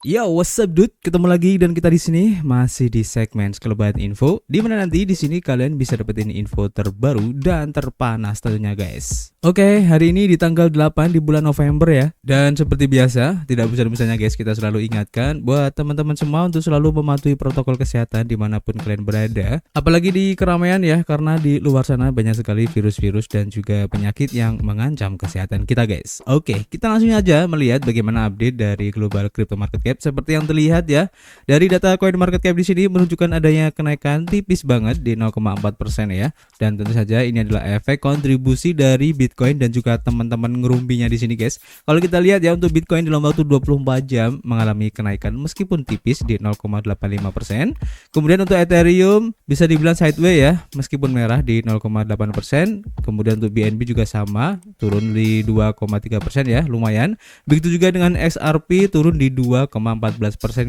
Yo, what's up dude? Ketemu lagi dan kita di sini masih di segmen Sekelebat Info, di mana nanti di sini kalian bisa dapetin info terbaru dan terpanas tentunya guys. Oke, hari ini di tanggal 8 di bulan November ya. Dan seperti biasa, tidak bisa-bisanya guys, kita selalu ingatkan buat teman-teman semua untuk selalu mematuhi protokol kesehatan dimanapun kalian berada. Apalagi di keramaian ya, karena di luar sana banyak sekali virus-virus dan juga penyakit yang mengancam kesehatan kita guys. Oke, kita langsung aja melihat bagaimana update dari global crypto market cap. Seperti yang terlihat ya, dari data coin market cap di sini menunjukkan adanya kenaikan tipis banget di 0,4% ya. Dan tentu saja ini adalah efek kontribusi dari Bitcoin dan juga teman-teman ngerumpinya di sini guys. Kalau kita lihat ya, untuk Bitcoin dalam waktu 24 jam mengalami kenaikan meskipun tipis di 0,85%. Kemudian untuk Ethereum bisa dibilang sideways ya, meskipun merah di 0,8%. Kemudian untuk BNB juga sama, turun di 2,3% ya, lumayan. Begitu juga dengan XRP turun di 2,14%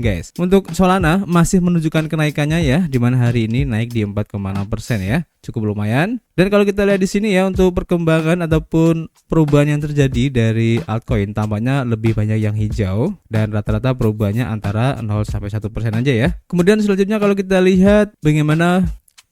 guys. Untuk Solana masih menunjukkan kenaikannya ya, di mana hari ini naik di 4,6% ya, cukup lumayan. Dan kalau kita lihat di sini ya, untuk perkembangan ataupun perubahan yang terjadi dari altcoin tampaknya lebih banyak yang hijau dan rata-rata perubahannya antara 0 sampai 1% aja ya. Kemudian selanjutnya kalau kita lihat bagaimana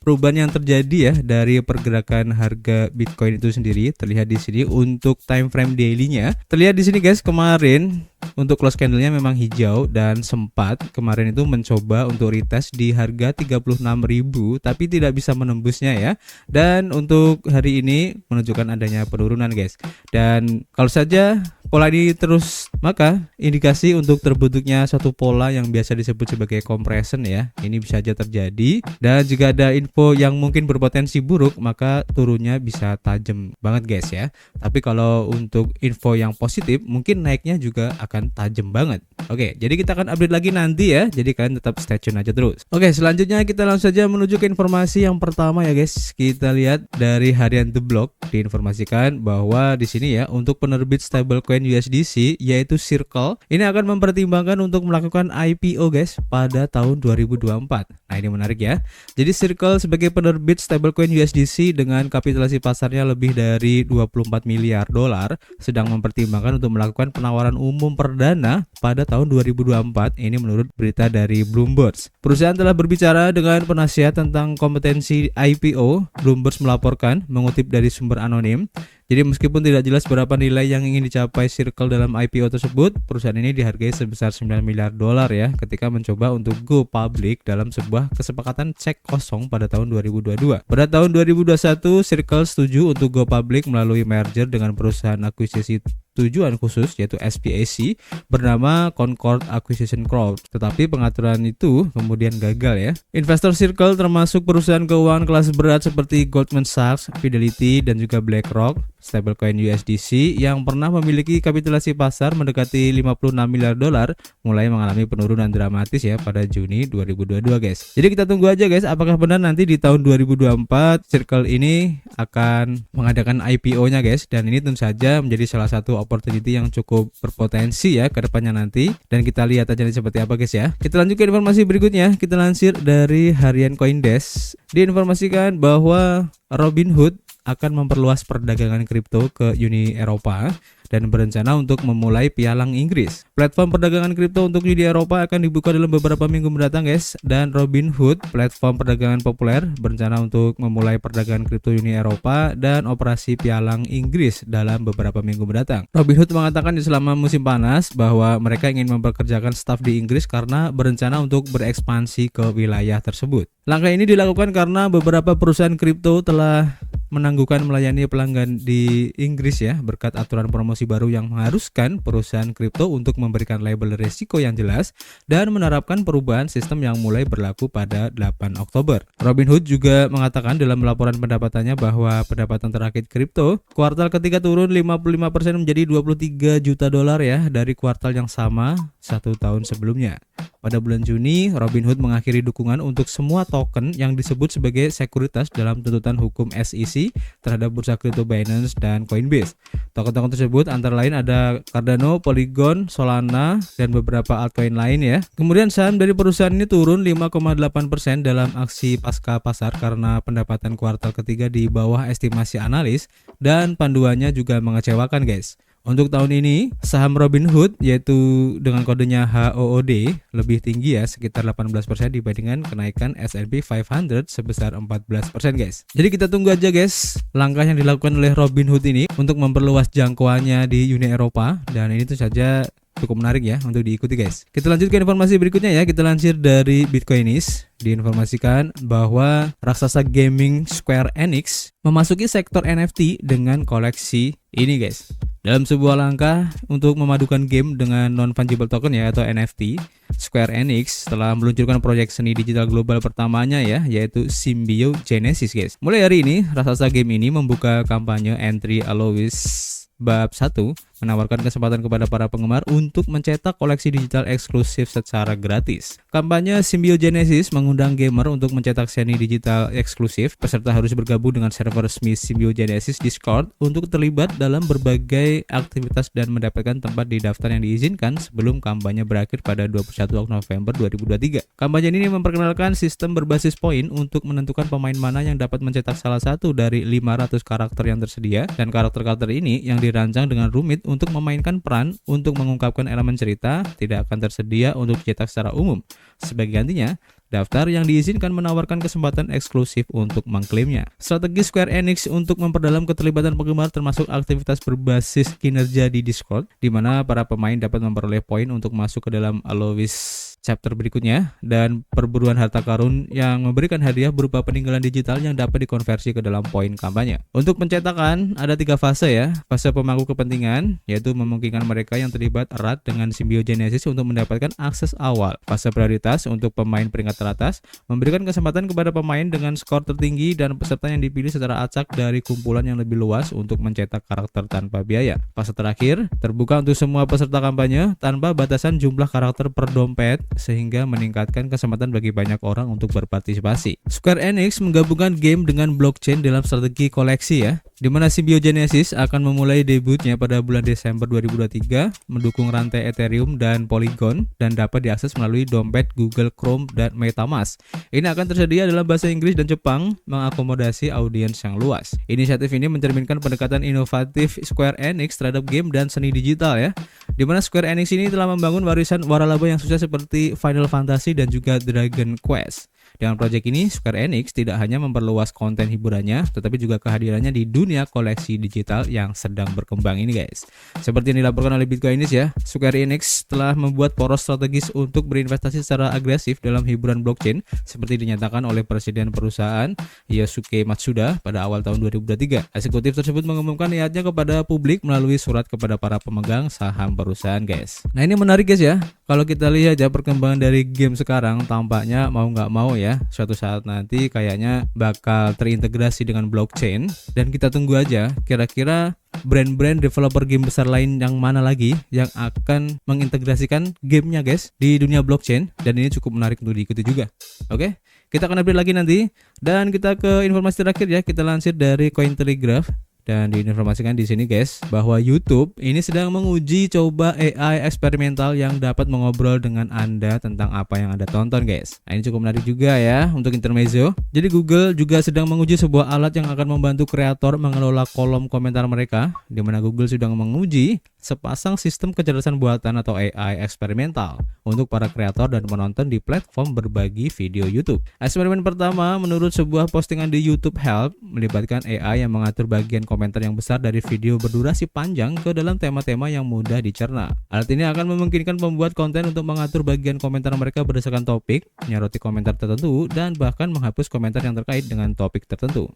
perubahan yang terjadi ya dari pergerakan harga Bitcoin itu sendiri, terlihat di sini untuk time frame daily-nya. Terlihat di sini guys, kemarin untuk close candle-nya memang hijau dan sempat kemarin itu mencoba untuk retest di harga 36.000 tapi tidak bisa menembusnya ya. Dan untuk hari ini menunjukkan adanya penurunan guys. Dan kalau saja pola ini terus, maka indikasi untuk terbentuknya suatu pola yang biasa disebut sebagai compression ya, ini bisa saja terjadi. Dan jika ada info yang mungkin berpotensi buruk, maka turunnya bisa tajam banget guys ya. Tapi kalau untuk info yang positif, mungkin naiknya juga akan tajam banget. Oke, jadi kita akan update lagi nanti ya, jadi kalian tetap stay tune aja terus. Oke, selanjutnya kita langsung saja menuju ke informasi yang pertama ya guys. Kita lihat dari harian The Block, diinformasikan bahwa di sini ya, untuk penerbit stablecoin USDC yaitu Circle ini akan mempertimbangkan untuk melakukan IPO guys pada tahun 2024. Nah, ini menarik ya. Jadi Circle sebagai penerbit stablecoin USDC dengan kapitalisasi pasarnya lebih dari 24 miliar dolar sedang mempertimbangkan untuk melakukan penawaran umum perdana pada tahun 2024. Ini menurut berita dari Bloomberg. Perusahaan telah berbicara dengan penasihat tentang kompetensi IPO. Bloomberg melaporkan mengutip dari sumber anonim. Jadi meskipun tidak jelas berapa nilai yang ingin dicapai Circle dalam IPO tersebut, perusahaan ini dihargai sebesar 9 miliar dolar ya ketika mencoba untuk go public dalam sebuah kesepakatan cek kosong pada tahun 2022. Pada tahun 2021, Circle setuju untuk go public melalui merger dengan perusahaan akuisisi tujuan khusus yaitu SPAC bernama Concord Acquisition Corp. Tetapi pengaturan itu kemudian gagal ya. Investor Circle termasuk perusahaan keuangan kelas berat seperti Goldman Sachs, Fidelity dan juga BlackRock. Stablecoin USDC yang pernah memiliki kapitalisasi pasar mendekati 56 miliar dolar mulai mengalami penurunan dramatis ya pada Juni 2022 guys. Jadi kita tunggu aja guys, apakah benar nanti di tahun 2024 Circle ini akan mengadakan IPO-nya guys. Dan ini tentu saja menjadi salah satu opportunity yang cukup berpotensi ya ke depannya nanti. Dan kita lihat aja seperti apa guys ya. Kita lanjut ke informasi berikutnya. Kita lansir dari harian Coindesk. Diinformasikan bahwa Robinhood akan memperluas perdagangan kripto ke Uni Eropa dan berencana untuk memulai pialang Inggris. Platform perdagangan kripto untuk Uni Eropa akan dibuka dalam beberapa minggu mendatang guys. Dan Robinhood, platform perdagangan populer, berencana untuk memulai perdagangan kripto Uni Eropa dan operasi pialang Inggris dalam beberapa minggu mendatang. Robinhood mengatakan di selama musim panas bahwa mereka ingin memperkerjakan staf di Inggris karena berencana untuk berekspansi ke wilayah tersebut. Langkah ini dilakukan karena beberapa perusahaan kripto telah menangguhkan melayani pelanggan di Inggris ya, berkat aturan promosi baru yang mengharuskan perusahaan kripto untuk memberikan label risiko yang jelas dan menerapkan perubahan sistem yang mulai berlaku pada 8 Oktober. Robinhood juga mengatakan dalam laporan pendapatannya bahwa pendapatan terakit kripto kuartal ketiga turun 55% menjadi 23 juta dolar ya dari kuartal yang sama satu tahun sebelumnya. Pada bulan Juni, Robinhood mengakhiri dukungan untuk semua token yang disebut sebagai sekuritas dalam tuntutan hukum SEC terhadap bursa kripto Binance dan Coinbase. Token-token tersebut antara lain ada Cardano, Polygon, Solana, dan beberapa altcoin lain ya. Kemudian saham dari perusahaan ini turun 5,8% dalam aksi pasca pasar karena pendapatan kuartal ketiga di bawah estimasi analis dan panduannya juga mengecewakan guys. Untuk tahun ini, saham Robinhood yaitu dengan kodenya HOOD lebih tinggi ya, sekitar 18% dibandingkan kenaikan S&P 500 sebesar 14% guys. Jadi kita tunggu aja guys langkah yang dilakukan oleh Robinhood ini untuk memperluas jangkauannya di Uni Eropa, dan ini tuh saja cukup menarik ya untuk diikuti guys. Kita lanjut ke informasi berikutnya ya. Kita lansir dari Bitcoinis, diinformasikan bahwa raksasa gaming Square Enix memasuki sektor NFT dengan koleksi ini guys. Dalam sebuah langkah untuk memadukan game dengan non-fungible token ya atau NFT, Square Enix telah meluncurkan proyek seni digital global pertamanya ya, yaitu Symbiogenesis guys. Mulai hari ini, raksasa game ini membuka kampanye entry allowance bab 1, menawarkan kesempatan kepada para penggemar untuk mencetak koleksi digital eksklusif secara gratis. Kampanye Symbiogenesis mengundang gamer untuk mencetak seni digital eksklusif. Peserta harus bergabung dengan server resmi Symbiogenesis Discord untuk terlibat dalam berbagai aktivitas dan mendapatkan tempat di daftar yang diizinkan sebelum kampanye berakhir pada 21 November 2023. Kampanye ini memperkenalkan sistem berbasis poin untuk menentukan pemain mana yang dapat mencetak salah satu dari 500 karakter yang tersedia, dan karakter-karakter ini yang dirancang dengan rumit untuk memainkan peran untuk mengungkapkan elemen cerita tidak akan tersedia untuk dicetak secara umum. Sebagai gantinya, daftar yang diizinkan menawarkan kesempatan eksklusif untuk mengklaimnya. Strategi Square Enix untuk memperdalam keterlibatan penggemar termasuk aktivitas berbasis kinerja di Discord, di mana para pemain dapat memperoleh poin untuk masuk ke dalam allowance chapter berikutnya, dan perburuan harta karun yang memberikan hadiah berupa peninggalan digital yang dapat dikonversi ke dalam poin kampanye. Untuk pencetakan ada 3 fase ya. Fase pemangku kepentingan, yaitu memungkinkan mereka yang terlibat erat dengan Symbiogenesis untuk mendapatkan akses awal. Fase prioritas untuk pemain peringkat teratas, memberikan kesempatan kepada pemain dengan skor tertinggi dan peserta yang dipilih secara acak dari kumpulan yang lebih luas untuk mencetak karakter tanpa biaya. Fase terakhir terbuka untuk semua peserta kampanye tanpa batasan jumlah karakter per dompet, sehingga meningkatkan kesempatan bagi banyak orang untuk berpartisipasi. Square Enix menggabungkan game dengan blockchain dalam strategi koleksi ya, di mana Symbiogenesis akan memulai debutnya pada bulan Desember 2023, mendukung rantai Ethereum dan Polygon, dan dapat diakses melalui dompet Google Chrome dan MetaMask. Ini akan tersedia dalam bahasa Inggris dan Jepang, mengakomodasi audiens yang luas. Inisiatif ini mencerminkan pendekatan inovatif Square Enix terhadap game dan seni digital ya, di mana Square Enix ini telah membangun warisan waralaba yang sukses seperti Final Fantasy dan juga Dragon Quest. Dengan proyek ini, Square Enix tidak hanya memperluas konten hiburannya, tetapi juga kehadirannya di dunia koleksi digital yang sedang berkembang ini guys. Seperti yang dilaporkan oleh Bitcoinis ya, Square Enix telah membuat poros strategis untuk berinvestasi secara agresif dalam hiburan blockchain, seperti dinyatakan oleh Presiden perusahaan Yosuke Matsuda pada awal tahun 2023. Eksekutif tersebut mengumumkan niatnya kepada publik melalui surat kepada para pemegang saham perusahaan guys. Nah ini menarik guys ya, kalau kita lihat ya perkembangan dari game sekarang, tampaknya mau nggak mau ya, suatu saat nanti kayaknya bakal terintegrasi dengan blockchain, dan kita tunggu aja kira-kira brand-brand developer game besar lain yang mana lagi yang akan mengintegrasikan gamenya guys di dunia blockchain, dan ini cukup menarik untuk diikuti juga. Oke, kita akan update lagi nanti, dan kita ke informasi terakhir ya, kita lansir dari Cointelegraph. Dan diinformasikan di sini guys bahwa YouTube ini sedang menguji coba AI eksperimental yang dapat mengobrol dengan Anda tentang apa yang Anda tonton guys. Nah ini cukup menarik juga ya untuk intermezzo. Jadi Google juga sedang menguji sebuah alat yang akan membantu kreator mengelola kolom komentar mereka, di mana Google sedang menguji sepasang sistem kecerdasan buatan atau AI eksperimental untuk para kreator dan penonton di platform berbagi video YouTube. Eksperimen pertama menurut sebuah postingan di YouTube Help melibatkan AI yang mengatur bagian komentar yang besar dari video berdurasi panjang ke dalam tema-tema yang mudah dicerna. Alat ini akan memungkinkan pembuat konten untuk mengatur bagian komentar mereka berdasarkan topik, menyoroti komentar tertentu, dan bahkan menghapus komentar yang terkait dengan topik tertentu.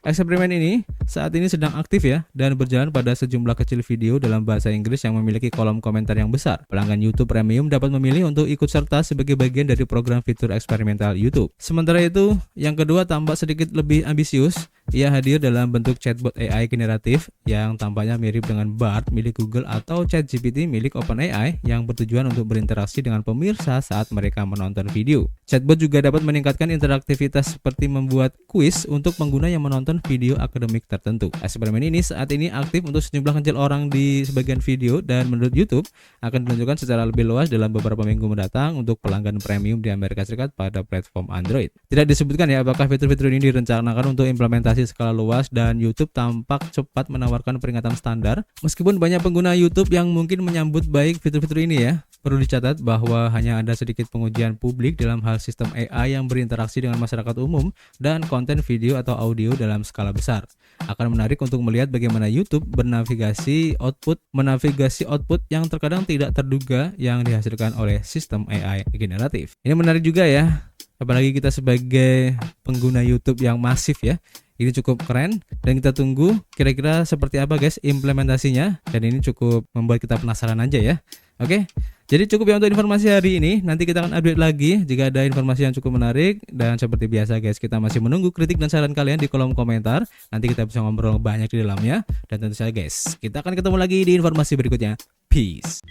Eksperimen ini saat ini sedang aktif ya, dan berjalan pada sejumlah kecil video dalam bahasa Inggris yang memiliki kolom komentar yang besar. Pelanggan YouTube Premium dapat memilih untuk ikut serta sebagai bagian dari program fitur eksperimental YouTube. Sementara itu, yang kedua tampak sedikit lebih ambisius. Ia hadir dalam bentuk chatbot AI generatif yang tampaknya mirip dengan Bard milik Google atau ChatGPT milik OpenAI yang bertujuan untuk berinteraksi dengan pemirsa saat mereka menonton video. Chatbot juga dapat meningkatkan interaktivitas seperti membuat kuis untuk pengguna yang menonton video akademik tertentu. Eksperimen ini saat ini aktif untuk sejumlah kecil orang di sebagian video, dan menurut YouTube akan ditunjukkan secara lebih luas dalam beberapa minggu mendatang untuk pelanggan premium di Amerika Serikat pada platform Android. Tidak disebutkan ya apakah fitur-fitur ini direncanakan untuk implementasi aplikasi skala luas dan YouTube tampak cepat menawarkan peringatan standar. Meskipun banyak pengguna YouTube yang mungkin menyambut baik fitur-fitur ini ya, perlu dicatat bahwa hanya ada sedikit pengujian publik dalam hal sistem AI yang berinteraksi dengan masyarakat umum dan konten video atau audio dalam skala besar. Akan menarik untuk melihat bagaimana YouTube menavigasi output yang terkadang tidak terduga yang dihasilkan oleh sistem AI generatif. Ini menarik juga ya, apalagi kita sebagai pengguna YouTube yang masif ya. Ini cukup keren dan kita tunggu kira-kira seperti apa guys implementasinya, dan ini cukup membuat kita penasaran aja ya. Oke, jadi cukup ya untuk informasi hari ini. Nanti kita akan update lagi jika ada informasi yang cukup menarik. Dan seperti biasa guys, kita masih menunggu kritik dan saran kalian di kolom komentar. Nanti kita bisa ngobrol banyak di dalamnya. Dan tentu saja guys, kita akan ketemu lagi di informasi berikutnya. Peace.